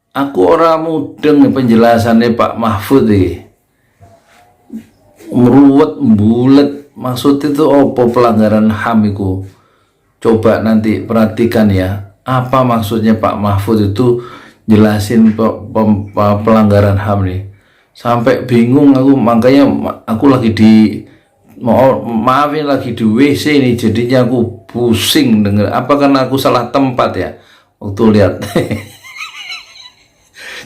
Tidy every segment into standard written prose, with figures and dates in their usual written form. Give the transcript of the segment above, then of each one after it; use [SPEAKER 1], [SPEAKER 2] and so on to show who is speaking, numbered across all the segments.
[SPEAKER 1] Aku ora mudeng penjelasannya Pak Mahfud iki. Meruwet bulet, maksud itu apa pelanggaran HAM itu? Coba nanti perhatikan ya, apa maksudnya Pak Mahfud itu jelasin pelanggaran HAM nih. Sampai bingung aku, makanya aku lagi maafin lagi di WC nih, jadinya aku pusing denger. Apa karena aku salah tempat ya waktu lihat.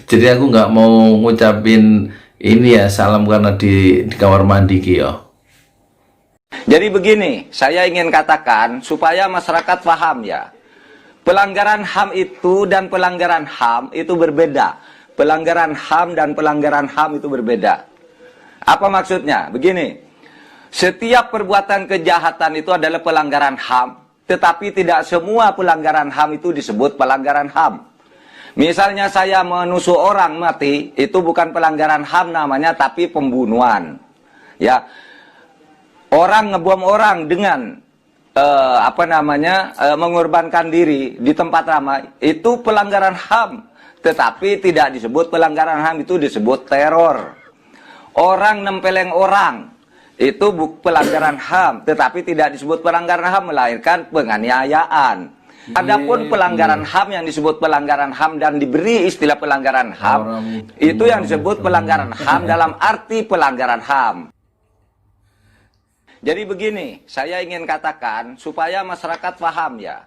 [SPEAKER 1] Jadi aku nggak mau ngucapin ini ya, salam karena di kamar mandi Kio.
[SPEAKER 2] Jadi begini, saya ingin katakan supaya masyarakat paham ya. Pelanggaran HAM itu dan pelanggaran HAM itu berbeda. Pelanggaran HAM dan pelanggaran HAM itu berbeda. Apa maksudnya? Begini, setiap perbuatan kejahatan itu adalah pelanggaran HAM, tetapi tidak semua pelanggaran HAM itu disebut pelanggaran HAM. Misalnya saya menusuk orang mati, itu bukan pelanggaran HAM namanya, tapi pembunuhan. Ya, orang ngebom orang dengan mengorbankan diri di tempat ramai, itu pelanggaran HAM, tetapi tidak disebut pelanggaran HAM, itu disebut teror. Orang nempeleng orang, itu pelanggaran HAM, tetapi tidak disebut pelanggaran HAM, melahirkan penganiayaan. Adapun pelanggaran HAM yang disebut pelanggaran HAM dan diberi istilah pelanggaran HAM, itu yang disebut pelanggaran HAM dalam arti pelanggaran HAM. Jadi begini, saya ingin katakan supaya masyarakat paham ya.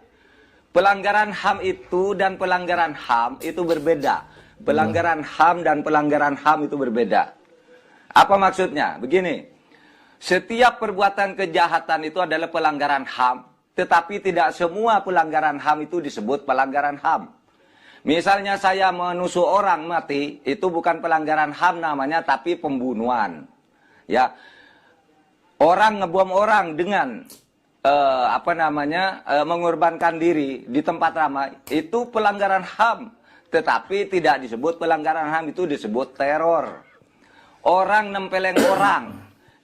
[SPEAKER 2] Pelanggaran HAM itu dan pelanggaran HAM itu berbeda. Pelanggaran HAM dan pelanggaran HAM itu berbeda. Apa maksudnya? Begini, setiap perbuatan kejahatan itu adalah pelanggaran HAM, tetapi tidak semua pelanggaran HAM itu disebut pelanggaran HAM. Misalnya saya menusuk orang mati, itu bukan pelanggaran HAM namanya, tapi pembunuhan. Ya, orang ngebom orang dengan mengorbankan diri di tempat ramai, itu pelanggaran HAM, tetapi tidak disebut pelanggaran HAM, itu disebut teror. Orang nempeleng orang,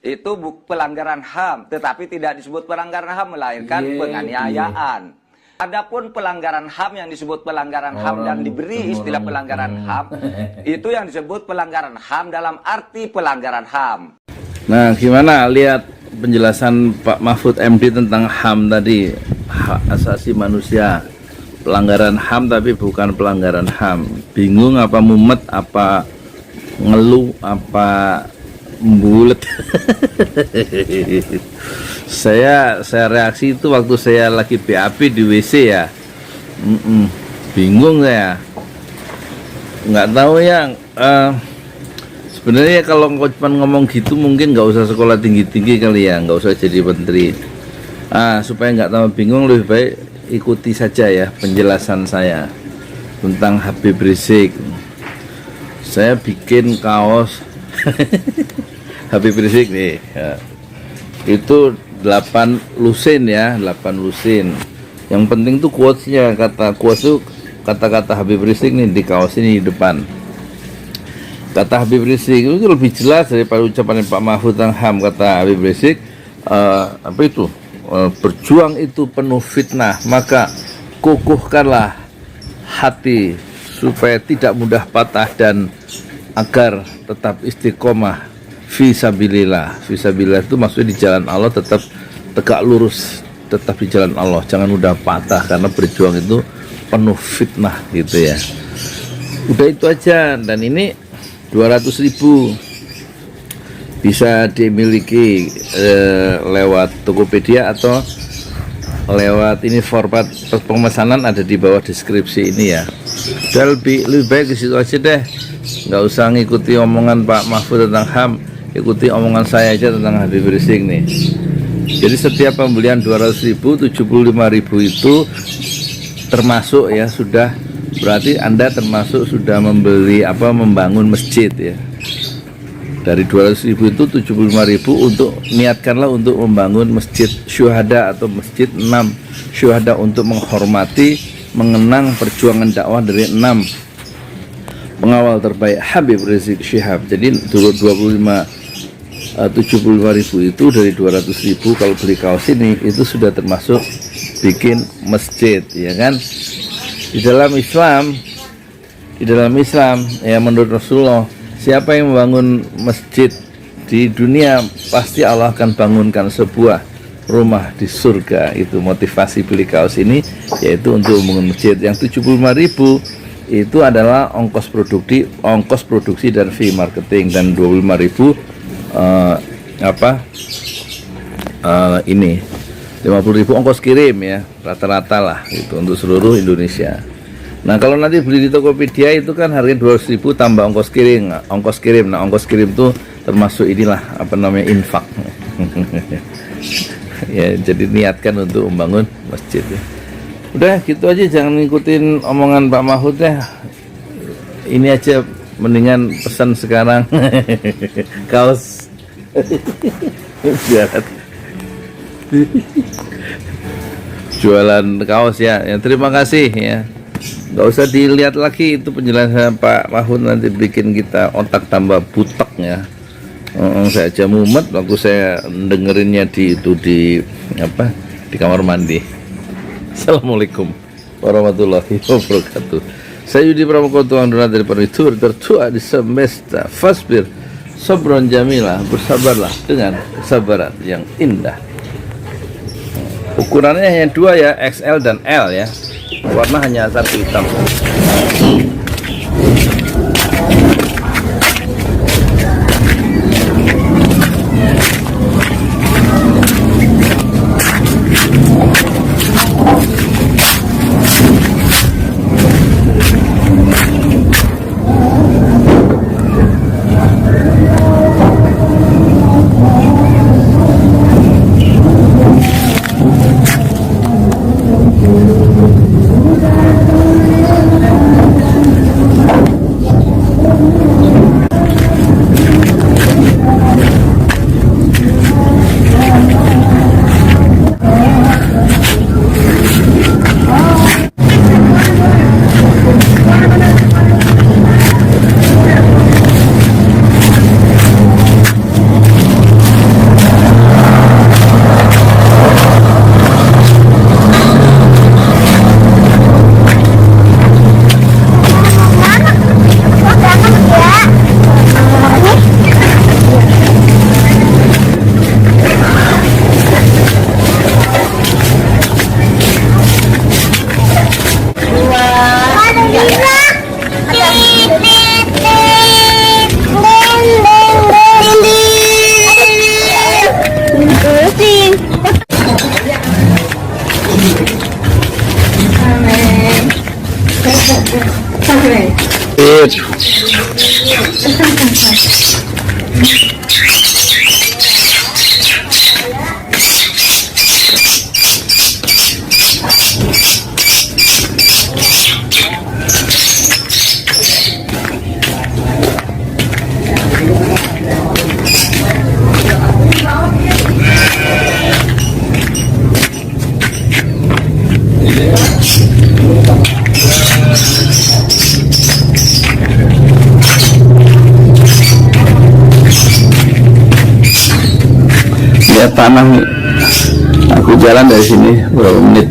[SPEAKER 2] itu pelanggaran HAM, tetapi tidak disebut pelanggaran HAM, melahirkan penganiayaan. Adapun pelanggaran HAM yang disebut pelanggaran HAM dan diberi istilah pelanggaran HAM, itu yang disebut pelanggaran HAM dalam arti pelanggaran HAM.
[SPEAKER 1] Nah, gimana lihat penjelasan Pak Mahfud MD tentang HAM tadi, hak asasi manusia, pelanggaran HAM tapi bukan pelanggaran HAM. Bingung apa mumet, apa ngeluh, apa bulet. saya reaksi itu waktu saya lagi BAB di WC ya. Bingung saya, nggak tahu ya. Sebenarnya kalau cuma ngomong gitu mungkin nggak usah sekolah tinggi-tinggi kali ya, nggak usah jadi menteri. Supaya nggak tambah bingung, lebih baik ikuti saja ya penjelasan saya tentang Habib Rizik. Saya bikin kaos Habib Rizik nih ya. Itu 8 lusin ya, 8 lusin. Yang penting tuh quotes-nya, quotes itu kata-kata Habib Rizik nih di kaos ini di depan. Kata Habib Rizik itu lebih jelas daripada ucapan Pak Mahfud tentang HAM. Kata Habib Rizik, berjuang itu penuh fitnah, maka kukuhkanlah hati supaya tidak mudah patah dan agar tetap istiqomah fisabilillah. Fisabilillah itu maksudnya di jalan Allah, tetap tegak lurus, tetap di jalan Allah, jangan mudah patah karena berjuang itu penuh fitnah gitu ya. Udah itu aja. Dan ini 200.000 bisa dimiliki lewat Tokopedia atau lewat ini, format pemesanan ada di bawah deskripsi ini ya. Udah lebih baik ke situ aja deh, nggak usah ngikuti omongan Pak Mahfud tentang HAM, ikuti omongan saya aja tentang Habib Rizik nih. Jadi setiap pembelian 200.000, 75.000 itu termasuk ya, sudah berarti Anda termasuk sudah membeli membangun masjid ya. Dari 200.000 itu 75.000 untuk niatkanlah untuk membangun masjid syuhada atau masjid 6 syuhada untuk menghormati, mengenang perjuangan dakwah dari 6 pengawal terbaik Habib Rizik Syihab. Jadi 75.000 itu dari 200.000 kalau beli kaos ini itu sudah termasuk bikin masjid ya kan. Di dalam Islam Di dalam Islam, ya menurut Rasulullah, siapa yang membangun masjid di dunia, pasti Allah akan bangunkan sebuah rumah di surga. Itu motivasi beli kaos ini, yaitu untuk membangun masjid. Yang 75.000 itu adalah ongkos produksi dan fee marketing, dan 25.000 ini 50.000 ongkos kirim ya, rata-rata lah itu untuk seluruh Indonesia. Nah kalau nanti beli di Tokopedia itu kan harganya 200.000 tambah ongkos kirim. Nah ongkos kirim itu termasuk inilah infak. Ya, jadi niatkan untuk membangun masjid ya. Udah gitu aja, jangan ngikutin omongan Pak Mahfud ya. Ini aja, mendingan pesan sekarang kaos. Jualan kaos ya. Terima kasih ya. Nggak usah dilihat lagi itu penjelasan Pak Mahfud, nanti bikin kita otak tambah butek ya. Saya aja mumet waktu saya dengerinnya di kamar mandi. Assalamualaikum warahmatullahi wabarakatuh. Saya Yudi Pramukoto, dari Penitur tertua di semesta. Fasbir sabron jamilah, bersabarlah dengan kesabaran yang indah. Ukurannya hanya 2 ya, XL dan L ya. Warna hanya satu, hitam. Tanah nih, aku jalan dari sini berapa menit.